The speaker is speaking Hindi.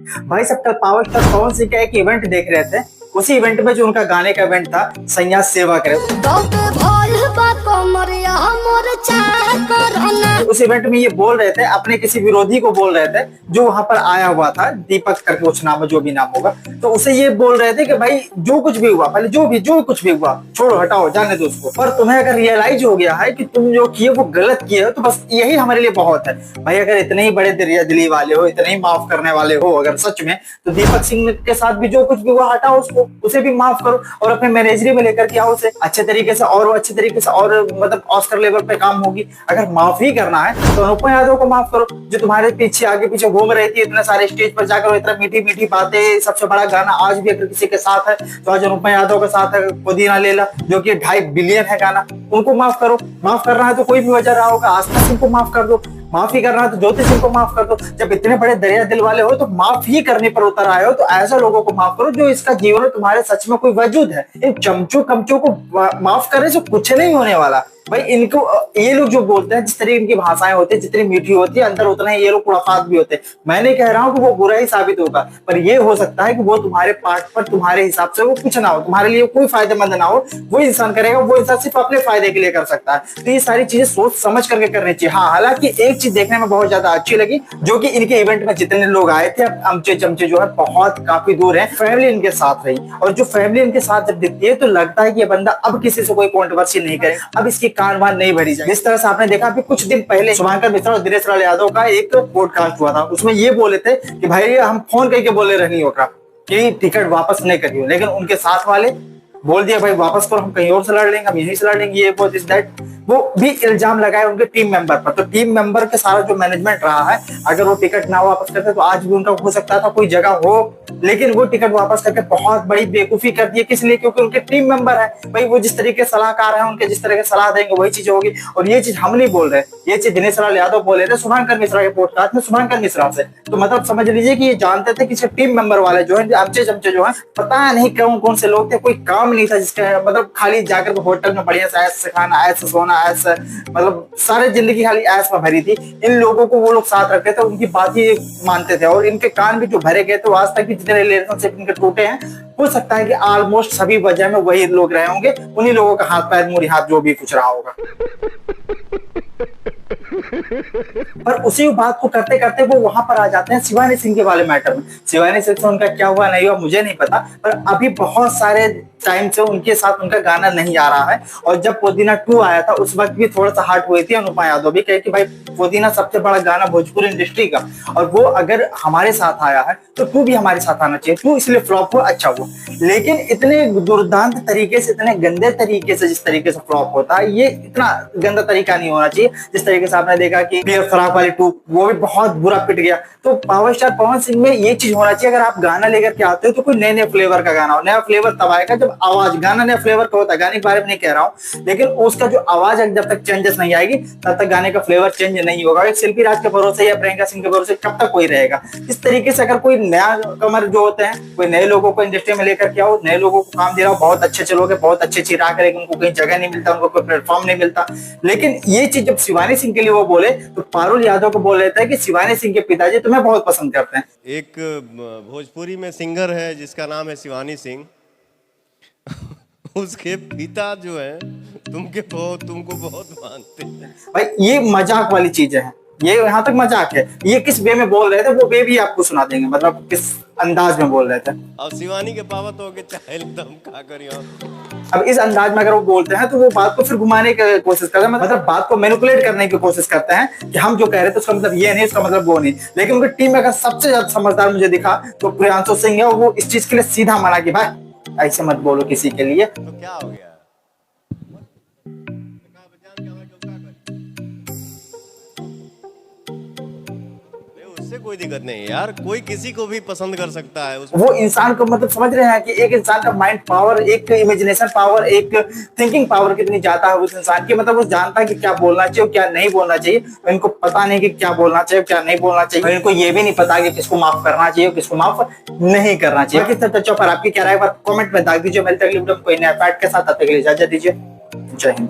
भाई सब कल पावर स्टार पवन सिंह का एक इवेंट देख रहे थे। उसी इवेंट में जो उनका गाने का इवेंट था, संन्यास सेवा करे, उस इवेंट में ये बोल रहे थे, अपने किसी विरोधी को बोल रहे थे जो वहां पर आया हुआ था, दीपक करके कुछ नाम है, जो भी नाम होगा, तो उसे ये बोल रहे थे कि भाई जो कुछ भी हुआ, पहले जो भी कुछ भी हुआ छोड़ो, हटाओ, जाने दो उसको। पर तुम्हें अगर रियलाइज हो गया है कि तुम जो किए वो गलत किए हो, तो बस यही हमारे लिए बहुत है। भाई अगर इतने ही बड़े दरिया दिली वाले हो, इतने ही माफ करने वाले हो अगर सच में, तो दीपक सिंह के साथ भी जो कुछ भी हुआ हटाओ उसको, उसे भी माफ करो और अपने मैनेजरी में लेकर के आओ उसे अच्छे तरीके से, और वो अच्छे तरीके से और मतलब ऑस्कर लेवल पे काम होगी। अगर माफ ही करना है तो अनुपम यादव को माफ करो, जो तुम्हारे पीछे आगे पीछे घूम रही थी इतने सारे स्टेज पर जाकर, इतना मीठी मीठी बातें, सबसे बड़ा गाना आज भी अगर किसी के साथ है तो आज अनुपम यादव के साथ है पुदीना लेला, जो कि 2.5 बिलियन है गाना, उनको माफ करो। माफ करना है तो कोई भी वजह रहा होगा, आस्था सिंह को माफ कर दो, माफी करना है तो ज्योति सिंह को माफ कर दो। जब इतने बड़े दरिया दिल वाले हो तो माफ ही करने पर उतर आए हो, तो ऐसा लोगों को माफ करो जो इसका जीवन में तुम्हारे सच में कोई वजूद है। इन चमचों कमचों को माफ करने से कुछ नहीं होने वाला। भाई इनको, ये लोग जो बोलते हैं, जिस तरह इनकी भाषाएं होती है, जितनी मीठी होती है, अंदर उतना ही ये लोग खुराफात भी होते हैं। मैं नहीं कह रहा हूँ कि वो बुरा ही साबित होगा, पर ये हो सकता है कि वो तुम्हारे पार्ट पर, तुम्हारे हिसाब से वो कुछ ना हो, तुम्हारे लिए कोई फायदेमंद ना हो। वो इंसान करेगा, वो इंसान सिर्फ अपने फायदे के लिए कर सकता है। तो ये सारी चीजें सोच समझ करके करनी चाहिए। हाँ, हालांकि एक चीज देखने में बहुत ज्यादा अच्छी लगी, जो कि इनके इवेंट में जितने लोग आए थे, अमचे चमचे जो है बहुत काफी दूर है, फैमिली इनके साथ रही, और जो फैमिली इनके साथ जब दिखती है तो लगता है कि ये बंदा अब किसी से कोई कंट्रोवर्सी नहीं करे, अब इसकी कान वान नहीं भरी जाए। जिस तरह से आपने देखा अभी कुछ दिन पहले शुभांकर मिश्रा और दिनेश लाल यादव का एक पॉडकास्ट हुआ था, उसमें ये बोले थे कि भाई हम फोन करके बोले रहनी होगा कि टिकट वापस नहीं करियो, लेकिन उनके साथ वाले बोल दिया भाई वापस करो, हम कहीं और से लड़ लेंगे, हम यहीं से लड़ लेंगे, ये वो दिस दैट। वो भी इल्जाम लगाए उनके टीम मेंबर पर। तो टीम मेंबर के सारा जो मैनेजमेंट रहा है, अगर वो टिकट ना वापस करते तो आज भी उनका हो सकता था कोई जगह हो, लेकिन वो टिकट वापस करके बहुत बड़ी बेवकूफी कर दी। किस लिए? क्योंकि उनके टीम मेंबर है भाई, वो जिस तरीके सलाहकार है, उनके जिस तरह के सलाह देंगे वही चीज होगी। और ये चीज हम नहीं बोल रहे, ये चीज दिनेश लाल यादव बोले थे शुभांकर मिश्रा के पॉडकास्ट में, शुभांकर मिश्रा से। तो मतलब समझ लीजिए कि ये जानते थे कि टीम मेंबर वाले जो है, अमचे चमचे जो है, पता नहीं कौन कौन से लोग थे, कोई काम नहीं था जिसका मतलब खाली जाकर होटल में बढ़िया से ऐसे खाना, ऐसे सोना, ऐसे मतलब सारी जिंदगी खाली ऐश में भरी थी। इन लोगों को वो लोग साथ रखते थे, उनकी बात ही मानते थे, और इनके कान भी जो भरे गए थे, आज तक भी जितने रिलेशनशिप इनके टूटे हैं, हो सकता है कि ऑलमोस्ट सभी वजह में वही लोग रहे होंगे, उन्हीं लोगों का हाथ पैर मुड़ी हाथ जो भी कुछ रहा होगा। पर उसी बात को करते करते वो वहां पर आ जाते हैं शिवानी सिंह के वाले मैटर में। शिवानी सिंह से उनका क्या हुआ नहीं हुआ मुझे नहीं पता, पर अभी बहुत सारे टाइम से उनके साथ उनका गाना नहीं आ रहा है। और जब पुदीना 2 आया था उस वक्त भी थोड़ा सा हर्ट हुई थी अनुपम यादव भी, कहे कि भाई पुदीना सबसे बड़ा गाना भोजपुरी इंडस्ट्री का, और वो अगर हमारे साथ आया है तो 2 भी हमारे साथ आना चाहिए। 2 इसलिए फ्लॉप हुआ, अच्छा हुआ, लेकिन इतने दुर्दांत तरीके से, इतने गंदे तरीके से, जिस तरीके से फ्लॉप होता है, ये इतना गंदा तरीका नहीं होना चाहिए। जिस तरीके से आपने देखा कि पियर फराक वाली 2 वो भी बहुत बुरा पिट गया। तो पावर स्टार पवन सिंह में ये चीज होना चाहिए, अगर आप गाना लेकर के आते हो तो कोई नए नए फ्लेवर का गाना हो। नया फ्लेवर तब आएगा जब आवाज, गाना नया फ्लेवर का होता है, गाने के बारे में नहीं कह रहा हूँ, लेकिन उसका जो आवाज है जब तक चेंजेस नहीं आएगी तब तक गाने का फ्लेवर चेंज नहीं होगा। एक शिल्पी राज के भरोसे या प्रियंका सिंह के भरोसे कब तक कोई रहेगा? इस तरीके से अगर कोई नया कमर जो होते हैं, कोई नए लोगों को इंडस्ट्री में लेकर के आओ, नए लोगों को काम दे रहा हो, बहुत अच्छे लोग हैं, बहुत अच्छे चिरा करेंगे, उनको कहीं जगह नहीं मिलता, उनको कोई प्लेटफॉर्म नहीं मिलता। लेकिन ये चीज जब शिवानी सिंह के लिए वो बोले तो पारुल यादव को बोल रहे थे कि शिवानी सिंह के पिताजी तुम्हें बहुत पसंद करते हैं। एक भोजपुरी में सिंगर है जिसका नाम है शिवानी सिंह। उसके पिता जो है तुमको बहुत मानते हैं। भाई ये मजाक वाली चीजें हैं, ये यहाँ तक मजाक है। ये किस वे में बोल रहे थे वो वे भी आपको सुना देंगे, मतलब किस अंदाज में बोल रहे थे। अब शिवानी के पापा तो के चाहे एकदम का करियो। अब इस अंदाज में अगर वो बोलते हैं तो वो बात को फिर घुमाने की कोशिश करते हैं, मतलब बात को मैनिपुलेट करने की कोशिश करते हैं कि हम जो कह रहे थे उसका मतलब ये नहीं, उसका मतलब वो नहीं। लेकिन उनकी टीम में अगर सबसे ज्यादा समझदार मुझे दिखा तो प्रियांशु सिंह है, वो इस चीज के लिए सीधा मना कि भाई ऐसे मत बोलो किसी के लिए। तो क्या हो गया? उससे कोई दिक्कत नहीं यार, कोई किसी को भी पसंद कर सकता है। वो इंसान को मतलब समझ रहे हैं कि एक इंसान का माइंड पावर, एक इमेजिनेशन पावर, एक थिंकिंग पावर कितनी ज्यादा है उस इंसान की। मतलब वो जानता है कि क्या बोलना चाहिए और क्या नहीं बोलना चाहिए। इनको पता नहीं कि क्या बोलना चाहिए क्या नहीं बोलना चाहिए, और इनको ये भी नहीं पता कि किसको माफ करना चाहिए किसको माफ नहीं करना चाहिए। किस तथ्यों पर आपकी क्या राय है कमेंट में दाग दीजिए। मिलते अगली वीडियो में कोई नया फैक्ट के साथ, तब तक के लिए इजाजत दीजिए। जय हिंद।